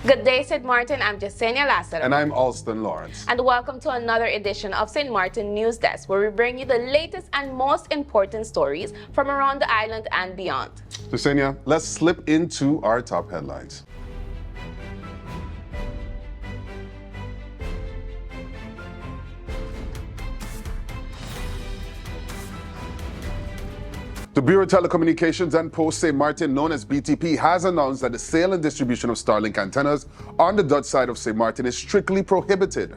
Good day, St. Maarten. I'm Jasenia Lassiter. And I'm Alston Lawrence. And welcome to another edition of St. Maarten News Desk, where we bring you the latest and most important stories from around the island and beyond. Jasenia, let's slip into our top headlines. The Bureau of Telecommunications and Posts St. Maarten, known as BTP, has announced that the sale and distribution of Starlink antennas on the Dutch side of St. Maarten is strictly prohibited.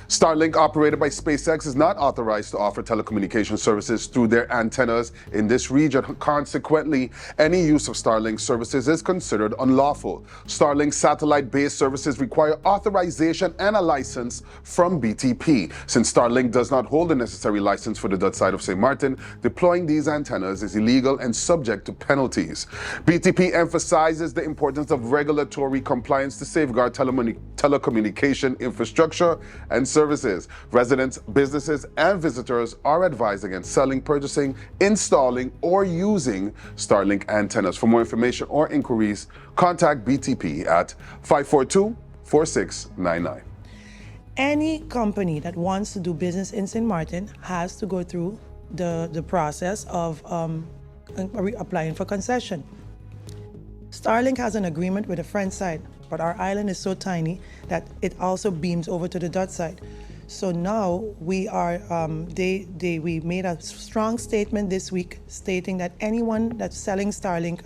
Starlink, operated by SpaceX, is not authorized to offer telecommunication services through their antennas in this region. Consequently, any use of Starlink services is considered unlawful. Starlink satellite-based services require authorization and a license from BTP. Since Starlink does not hold the necessary license for the Dutch side of St. Maarten, deploying these antennas is illegal and subject to penalties. BTP emphasizes the importance of regulatory compliance to safeguard telecommunication infrastructure and services. Residents, businesses, and visitors are advised against selling, purchasing, installing, or using Starlink antennas. For more information or inquiries, contact BTP at 542-4699. Any company that wants to do business in St. Maarten has to go through the process of applying for concession. Starlink has an agreement with the French side, but our island is so tiny that it also beams over to the Dutch side. So now we are, we made a strong statement this week stating that anyone that's selling Starlink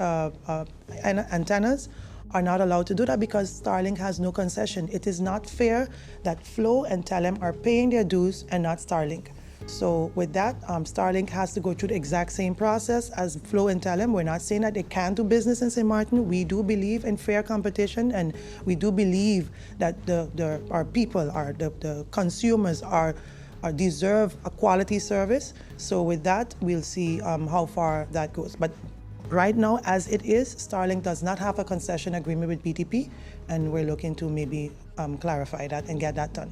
antennas are not allowed to do that because Starlink has no concession. It is not fair that Flow and Telem are paying their dues and not Starlink. So with that, Starlink has to go through the exact same process as Flow and Telem. We're not saying that they can't do business in St. Maarten. We do believe in fair competition, and we do believe that our people, the consumers deserve a quality service. So with that, we'll see how far that goes. But right now, as it is, Starlink does not have a concession agreement with BTP, and we're looking to maybe clarify that and get that done.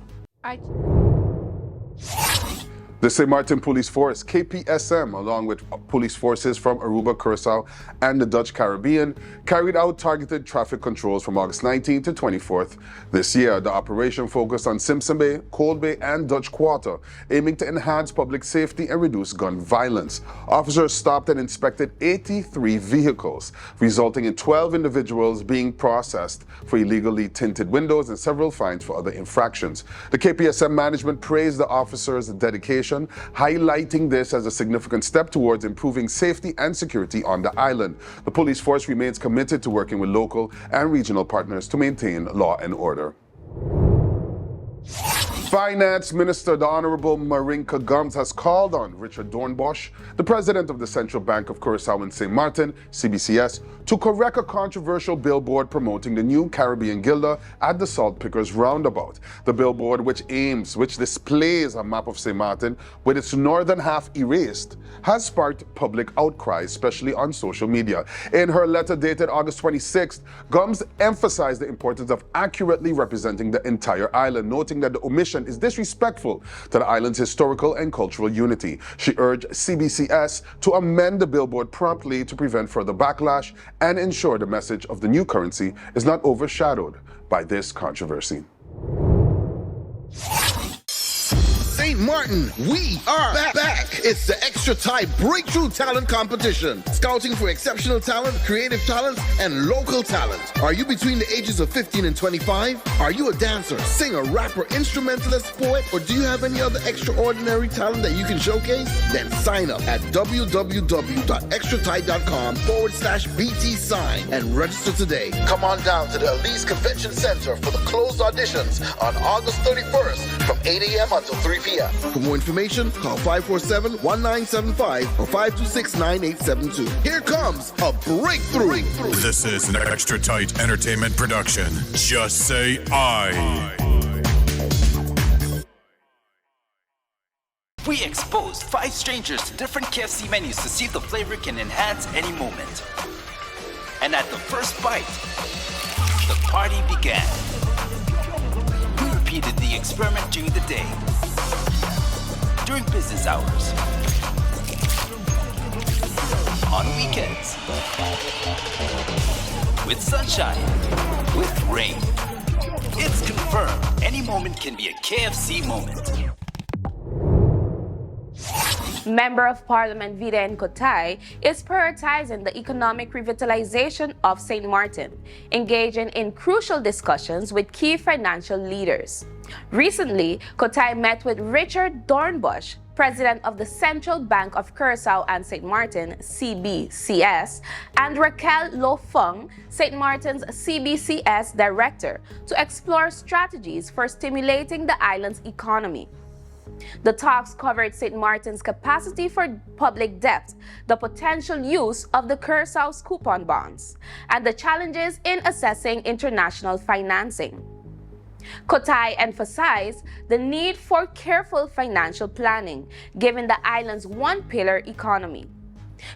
The St. Maarten Police Force, KPSM, along with police forces from Aruba, Curaçao, and the Dutch Caribbean, carried out targeted traffic controls from August 19th to 24th this year. The operation focused on Simpson Bay, Cold Bay, and Dutch Quarter, aiming to enhance public safety and reduce gun violence. Officers stopped and inspected 83 vehicles, resulting in 12 individuals being processed for illegally tinted windows and several fines for other infractions. The KPSM management praised the officers' dedication, highlighting this as a significant step towards improving safety and security on the island. The police force remains committed to working with local and regional partners to maintain law and order. Finance Minister, the Honorable Marinka Gums, has called on Richard Doornbosch, the President of the Central Bank of Curaçao and St. Maarten, CBCS, to correct a controversial billboard promoting the new Caribbean Gilda at the Salt Pickers Roundabout. The billboard, which displays a map of St. Maarten with its northern half erased, has sparked public outcry, especially on social media. In her letter dated August 26th, Gums emphasized the importance of accurately representing the entire island, noting that the omission is disrespectful to the island's historical and cultural unity. She urged CBCS to amend the billboard promptly to prevent further backlash and ensure the message of the new currency is not overshadowed by this controversy. St. Maarten, we are back. It's the Extra Tie Breakthrough Talent Competition. Scouting for exceptional talent, creative talent, and local talent. Are you between the ages of 15 and 25? Are you a dancer, singer, rapper, instrumentalist, poet, or do you have any other extraordinary talent that you can showcase? Then sign up at www.extratie.com/BT-sign and register today. Come on down to the Elise Convention Center for the closed auditions on August 31st from 8 a.m. until 3 p.m. For more information, call 547-1975 or 526-9872. Here comes a breakthrough. This is an Extra Tight Entertainment production. Just say I. We exposed 5 strangers to different KFC menus to see if the flavor can enhance any moment. And at the first bite, the party began. We repeated the experiment during the day, during business hours, on weekends, with sunshine, with rain. It's confirmed. Any moment can be a KFC moment. Member of Parliament Vida and Kotai is prioritizing the economic revitalization of St. Maarten, engaging in crucial discussions with key financial leaders. Recently, Kotai met with Richard Dornbush, President of the Central Bank of Curaçao and St. Maarten, CBCS, and Raquel Lo Fung, St. Maarten's CBCS Director, to explore strategies for stimulating the island's economy. The talks covered St. Maarten's capacity for public debt, the potential use of the Curaçao's coupon bonds, and the challenges in assessing international financing. Kotai emphasized the need for careful financial planning, given the island's one-pillar economy.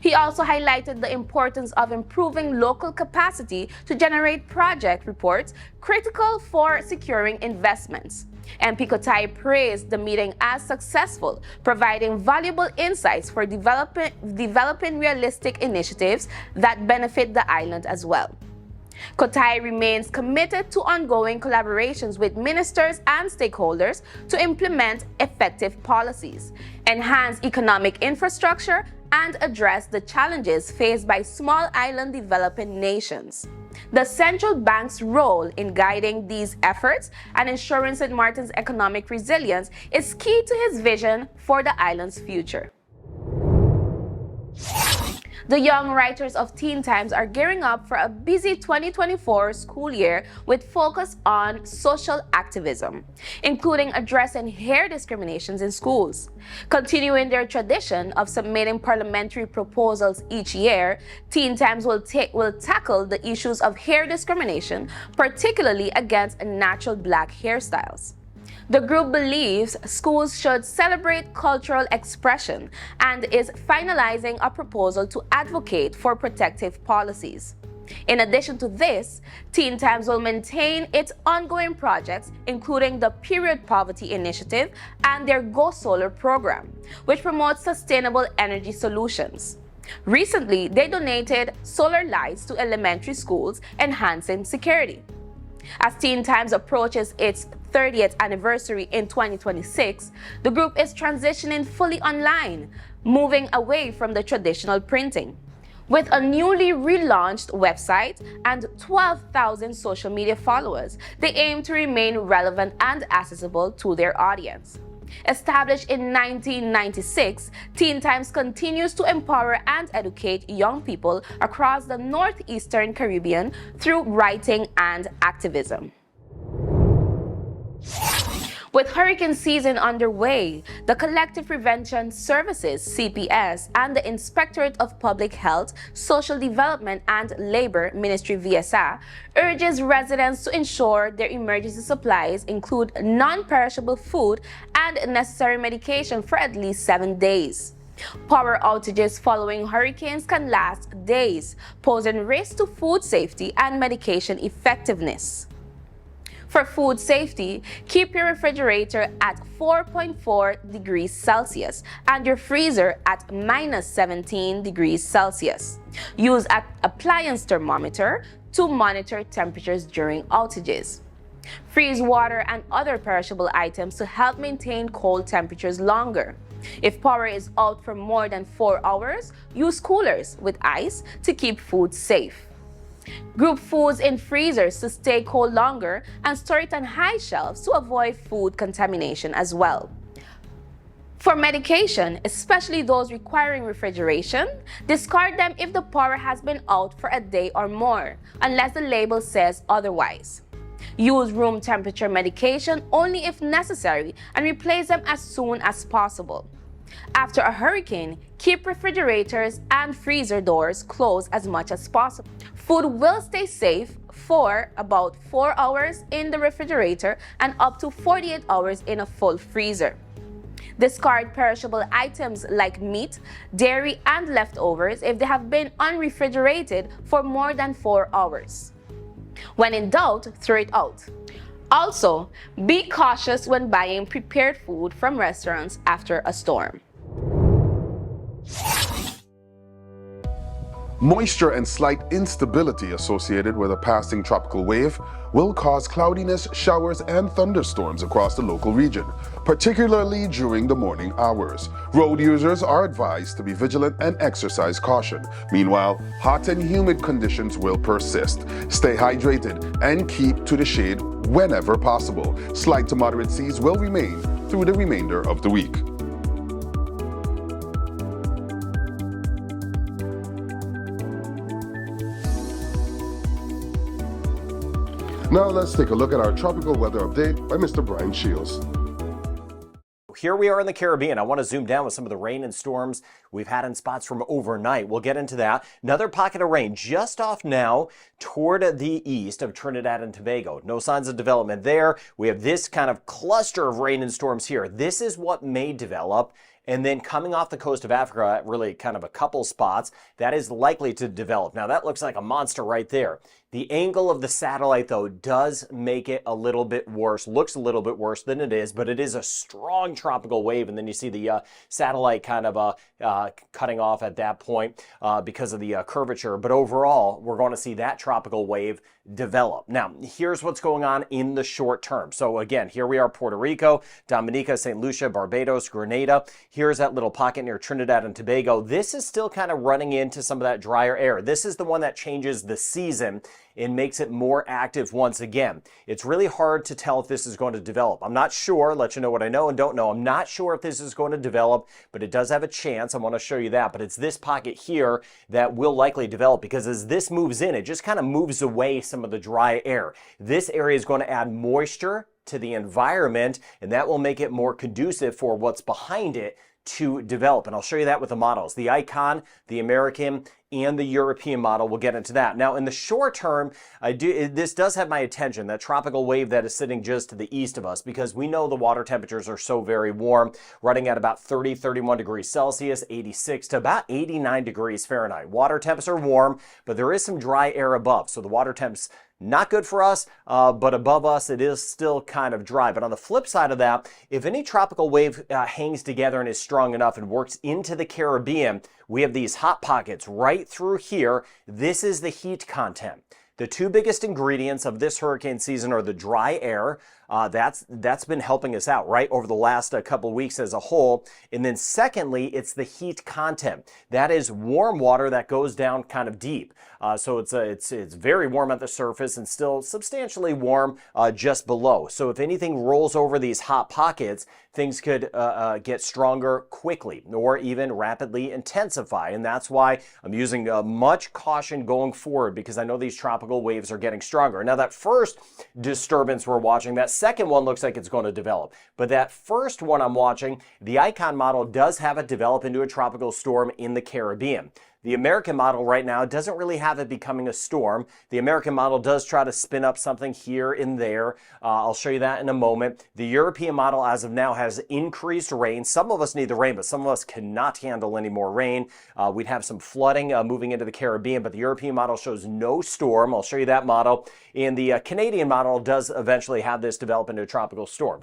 He also highlighted the importance of improving local capacity to generate project reports critical for securing investments. MP Kotai praised the meeting as successful, providing valuable insights for developing realistic initiatives that benefit the island as well. Kotai remains committed to ongoing collaborations with ministers and stakeholders to implement effective policies, enhance economic infrastructure, and address the challenges faced by small island developing nations. The central bank's role in guiding these efforts and ensuring St. Maarten's economic resilience is key to his vision for the island's future. The young writers of Teen Times are gearing up for a busy 2024 school year with focus on social activism, including addressing hair discriminations in schools. Continuing their tradition of submitting parliamentary proposals each year, Teen Times will tackle the issues of hair discrimination, particularly against natural black hairstyles. The group believes schools should celebrate cultural expression and is finalizing a proposal to advocate for protective policies. In addition to this, Teen Times will maintain its ongoing projects, including the Period Poverty Initiative and their Go Solar program, which promotes sustainable energy solutions. Recently, they donated solar lights to elementary schools, enhancing security. As Teen Times approaches its 30th anniversary in 2026, the group is transitioning fully online, moving away from the traditional printing. With a newly relaunched website and 12,000 social media followers, they aim to remain relevant and accessible to their audience. Established in 1996, Teen Times continues to empower and educate young people across the northeastern Caribbean through writing and activism. With hurricane season underway, the Collective Prevention Services, CPS, and the Inspectorate of Public Health, Social Development and Labor Ministry, VSA, urges residents to ensure their emergency supplies include non-perishable food and necessary medication for at least 7 days. Power outages following hurricanes can last days, posing risks to food safety and medication effectiveness. For food safety, keep your refrigerator at 4.4 degrees Celsius and your freezer at -17 degrees Celsius. Use an appliance thermometer to monitor temperatures during outages. Freeze water and other perishable items to help maintain cold temperatures longer. If power is out for more than 4 hours, use coolers with ice to keep food safe. Group foods in freezers to stay cold longer and store it on high shelves to avoid food contamination as well. For medication, especially those requiring refrigeration, discard them if the power has been out for a day or more, unless the label says otherwise. Use room temperature medication only if necessary and replace them as soon as possible. After a hurricane, keep refrigerators and freezer doors closed as much as possible. Food will stay safe for about 4 hours in the refrigerator and up to 48 hours in a full freezer. Discard perishable items like meat, dairy, and leftovers if they have been unrefrigerated for more than 4 hours. When in doubt, throw it out. Also, be cautious when buying prepared food from restaurants after a storm. Moisture and slight instability associated with a passing tropical wave will cause cloudiness, showers, and thunderstorms across the local region, particularly during the morning hours. Road users are advised to be vigilant and exercise caution. Meanwhile, hot and humid conditions will persist. Stay hydrated and keep to the shade whenever possible. Slight to moderate seas will remain through the remainder of the week. Now let's take a look at our tropical weather update by Mr. Brian Shields. Here we are in the Caribbean. I want to zoom down with some of the rain and storms we've had in spots from overnight. We'll get into that. Another pocket of rain just off now toward the east of Trinidad and Tobago. No signs of development there. We have this kind of cluster of rain and storms here. This is what may develop. And then coming off the coast of Africa, really kind of a couple spots, that is likely to develop. Now that looks like a monster right there. The angle of the satellite, though, does make it a little bit worse, looks a little bit worse than it is, but it is a strong tropical wave. And then you see the satellite kind of cutting off at that point because of the curvature. But overall, we're going to see that tropical wave develop. Now, here's what's going on in the short term. So again, here we are, Puerto Rico, Dominica, St. Lucia, Barbados, Grenada. Here's that little pocket near Trinidad and Tobago. This is still kind of running into some of that drier air. This is the one that changes the season and makes it more active once again. It's really hard to tell if this is going to develop. I'm not sure, let you know what I know and don't know. I'm not sure if this is going to develop, but it does have a chance. I want to show you that, but it's this pocket here that will likely develop because as this moves in, it just kind of moves away some of the dry air. This area is going to add moisture to the environment, and that will make it more conducive for what's behind it to develop. And I'll show you that with the models. The Icon, the American, and the European model. We'll get into that. Now, in the short term, this does have my attention, that tropical wave that is sitting just to the east of us, because we know the water temperatures are so very warm, running at about 30, 31 degrees Celsius, 86 to about 89 degrees Fahrenheit. Water temps are warm, but there is some dry air above. So the water temps not good for us, but above us, it is still kind of dry. But on the flip side of that, if any tropical wave hangs together and is strong enough and works into the Caribbean, we have these hot pockets right through here. This is the heat content. The two biggest ingredients of this hurricane season are the dry air. That's been helping us out, right, over the last couple of weeks as a whole. And then secondly, it's the heat content. That is warm water that goes down kind of deep. So it's very warm at the surface and still substantially warm just below. So if anything rolls over these hot pockets, things could get stronger quickly or even rapidly intensify. And that's why I'm using much caution going forward, because I know these tropical waves are getting stronger. Now, that first disturbance we're watching, that second one looks like it's going to develop. But that first one I'm watching, the Icon model does have it develop into a tropical storm in the Caribbean. The American model right now doesn't really have it becoming a storm. The American model does try to spin up something here and there. I'll show you that in a moment. The European model as of now has increased rain. Some of us need the rain, but some of us cannot handle any more rain. We'd have some flooding moving into the Caribbean, but the European model shows no storm. I'll show you that model. And the Canadian model does eventually have this develop into a tropical storm.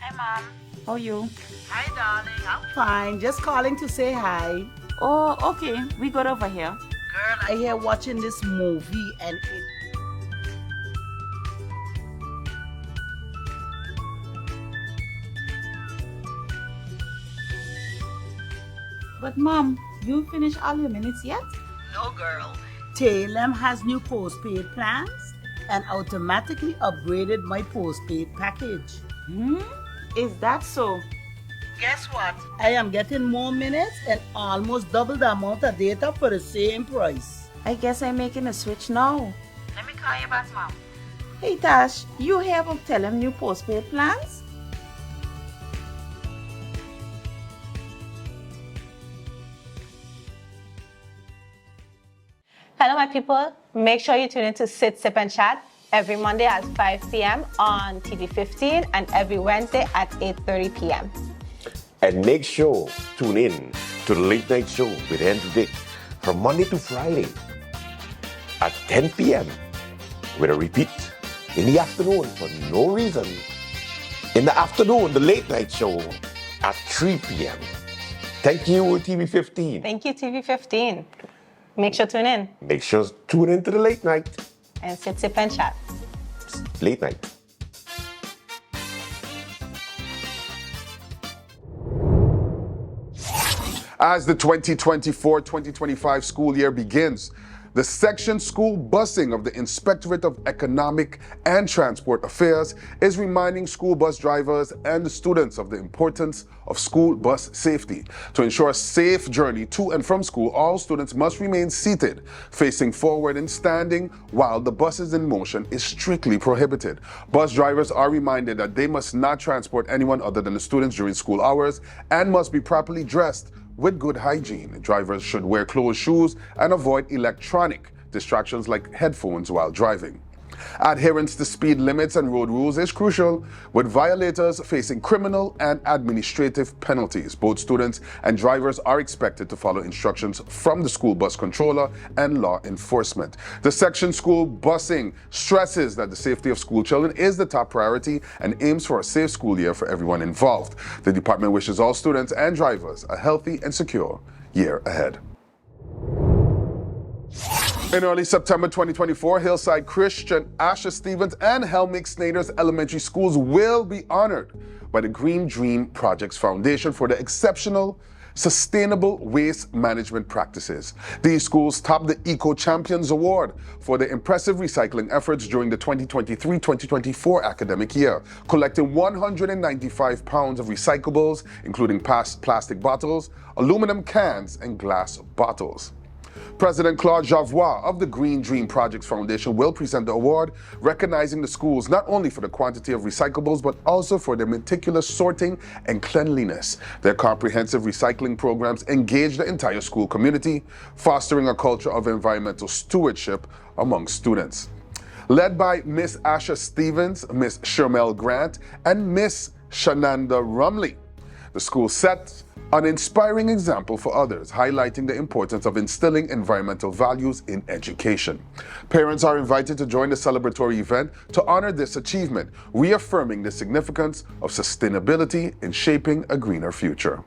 Hi, Mom. How are you? Hi, darling. I'm fine. Just calling to say hi. Oh, okay. We got over here. Girl, I hear watching this movie and it... But, Mom, you finished all your minutes yet? No, girl. Talem has new postpaid plans and automatically upgraded my postpaid package. Is that so? Guess what? I am getting more minutes and almost double the amount of data for the same price. I guess I'm making a switch now. Let me call you back, Mom. Hey, Tash, you hear about Telem new postpaid plans? Hello, my people. Make sure you tune in to Sit, Sip, and Chat every Monday at 5 p.m. on TV 15 and every Wednesday at 8:30 p.m. And make sure tune in to the Late Night Show with Andrew Dick from Monday to Friday at 10 p.m. with a repeat in the afternoon for no reason. In the afternoon, the Late Night Show at 3 p.m. Thank you, TV 15. Thank you, TV 15. Make sure to tune in. Make sure to tune in to the Late Night. And Sit, Sip, and Chat. Late Night. As the 2024-2025 school year begins, the section school busing of the Inspectorate of Economic and Transport Affairs is reminding school bus drivers and the students of the importance of school bus safety. To ensure a safe journey to and from school, all students must remain seated, facing forward and standing while the bus is in motion is strictly prohibited. Bus drivers are reminded that they must not transport anyone other than the students during school hours and must be properly dressed with good hygiene. Drivers should wear closed shoes and avoid electronic distractions like headphones while driving. Adherence to speed limits and road rules is crucial, with violators facing criminal and administrative penalties. Both students and drivers are expected to follow instructions from the school bus controller and law enforcement. The section school busing stresses that the safety of school children is the top priority and aims for a safe school year for everyone involved. The department wishes all students and drivers a healthy and secure year ahead. In early September 2024, Hillside Christian, Asher Stevens, and Helmick Snyders Elementary Schools will be honored by the Green Dream Projects Foundation for their exceptional sustainable waste management practices. These schools topped the Eco Champions Award for their impressive recycling efforts during the 2023-2024 academic year, collecting 195 pounds of recyclables, including plastic bottles, aluminum cans, and glass bottles. President Claude Javois of the Green Dream Projects Foundation will present the award, recognizing the schools not only for the quantity of recyclables, but also for their meticulous sorting and cleanliness. Their comprehensive recycling programs engage the entire school community, fostering a culture of environmental stewardship among students. Led by Miss Asher Stevens, Miss Shermel Grant, and Miss Shananda Rumley, the school set an inspiring example for others, highlighting the importance of instilling environmental values in education. Parents are invited to join the celebratory event to honor this achievement, reaffirming the significance of sustainability in shaping a greener future.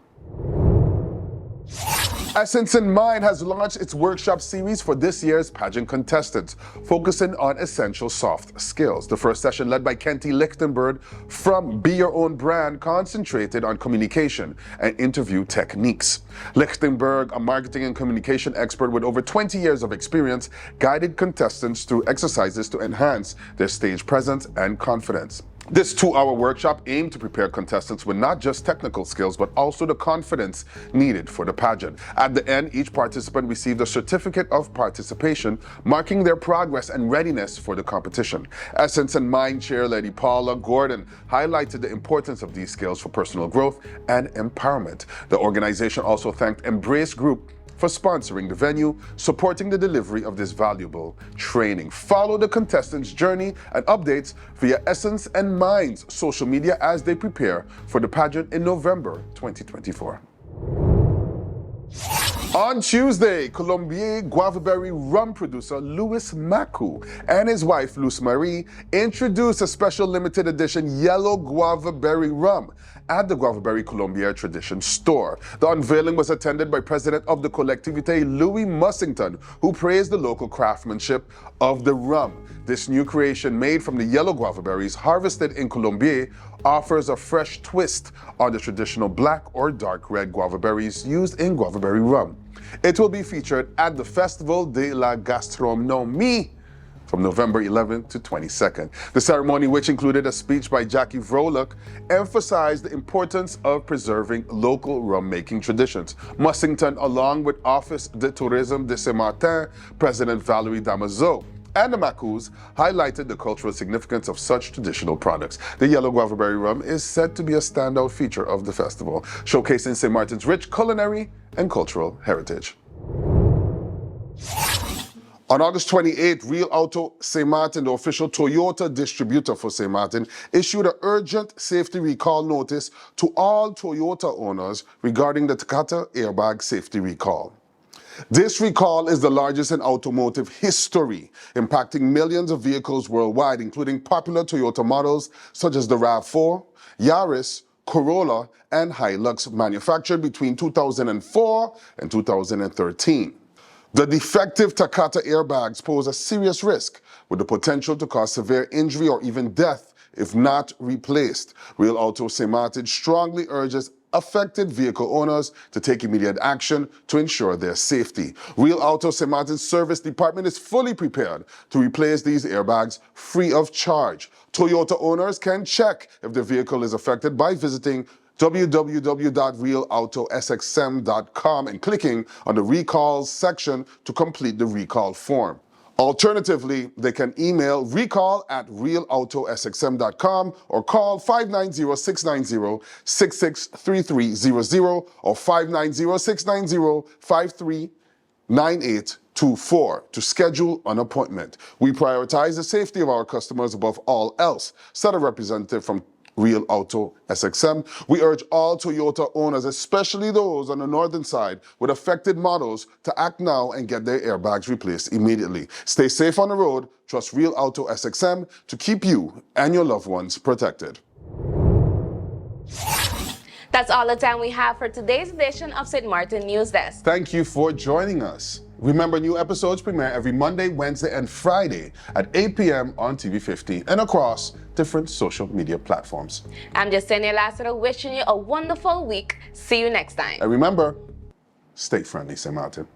Essence in Mind has launched its workshop series for this year's pageant contestants, focusing on essential soft skills. The first session, led by Kenty Lichtenberg from Be Your Own Brand, concentrated on communication and interview techniques. Lichtenberg, a marketing and communication expert with over 20 years of experience, guided contestants through exercises to enhance their stage presence and confidence. This 2-hour workshop aimed to prepare contestants with not just technical skills, but also the confidence needed for the pageant. At the end, each participant received a certificate of participation, marking their progress and readiness for the competition. Essence and Mind Chair Lady Paula Gordon highlighted the importance of these skills for personal growth and empowerment. The organization also thanked Embrace Group for sponsoring the venue, supporting the delivery of this valuable training. Follow the contestants' journey and updates via Essence and Mind's social media as they prepare for the pageant in November 2024. On Tuesday, Colombier Guavaberry rum producer Louis Macu and his wife Luz Marie introduced a special limited edition yellow Guavaberry rum at the Guavaberry Colombier Tradition store. The unveiling was attended by President of the Collectivité, Louis Mussington, who praised the local craftsmanship of the rum. This new creation, made from the yellow guava berries harvested in Colombier, offers a fresh twist on the traditional black or dark red guava berries used in Guavaberry rum. It will be featured at the Festival de la Gastronomie from November 11th to 22nd. The ceremony, which included a speech by Jackie Vrolijk, emphasized the importance of preserving local rum-making traditions. Mussington, along with Office de Tourisme de Saint-Martin President Valerie Damazeau, and the Macus, highlighted the cultural significance of such traditional products. The yellow Guavaberry rum is said to be a standout feature of the festival, showcasing St. Martin's rich culinary and cultural heritage. On August 28, Real Auto St. Maarten, the official Toyota distributor for St. Maarten, issued an urgent safety recall notice to all Toyota owners regarding the Takata airbag safety recall. This recall is the largest in automotive history, impacting millions of vehicles worldwide, including popular Toyota models such as the RAV4, Yaris, Corolla, and Hilux, manufactured between 2004 and 2013. The defective Takata airbags pose a serious risk, with the potential to cause severe injury or even death if not replaced. Real Auto St. Maarten strongly urges affected vehicle owners to take immediate action to ensure their safety. Real Auto St. Maarten's service department is fully prepared to replace these airbags free of charge. Toyota owners can check if their vehicle is affected by visiting www.realautosxm.com and clicking on the recalls section to complete the recall form. Alternatively, they can email recall@realautosxm.com or call 590-690-663300 or 590-690-539824 to schedule an appointment. We prioritize the safety of our customers above all else, said a representative from Real Auto SXM. We urge all Toyota owners, especially those on the northern side with affected models, to act now and get their airbags replaced immediately. Stay safe on the road. Trust Real Auto SXM to keep you and your loved ones protected. That's all the time we have for today's edition of St. Maarten News Desk. Thank you for joining us. Remember, new episodes premiere every Monday, Wednesday, and Friday at 8 p.m. on TV15 and across different social media platforms. I'm Justine Lassiter, wishing you a wonderful week. See you next time. And remember, stay friendly, St. Maarten.